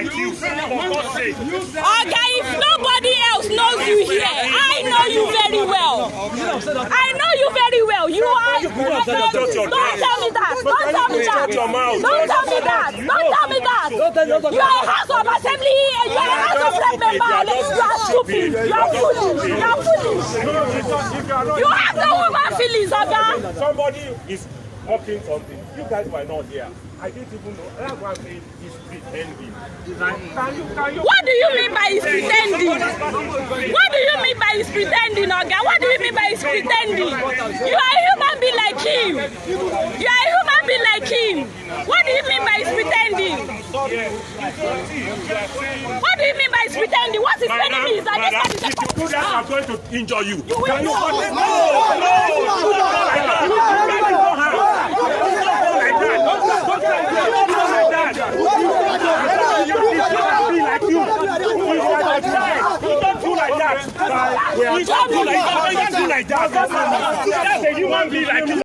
like you. For God's sake. Okay, if nobody else knows you here, I know you very well. I know you very well. You are. Don't tell me that. Don't tell me that. Don't tell me that. Don't tell me that. You are a House of Assembly. You are a House of Rep member. You are stupid. You are foolish. You are foolish. You have no woman feelings, okay? Somebody is talking something. You guys were not here. I didn't even know. That's why I'm saying he's pretending. What do you mean by he's pretending? What do you mean by he's pretending, okay? What do you mean by he's pretending? You are a human being like him. You are a human being like him. What do you mean by he's pretending? What do you mean by he's pretending? What he's telling me is that if you do that, I'm going to injure you. You will not. Don't do like that. That's a human being like you.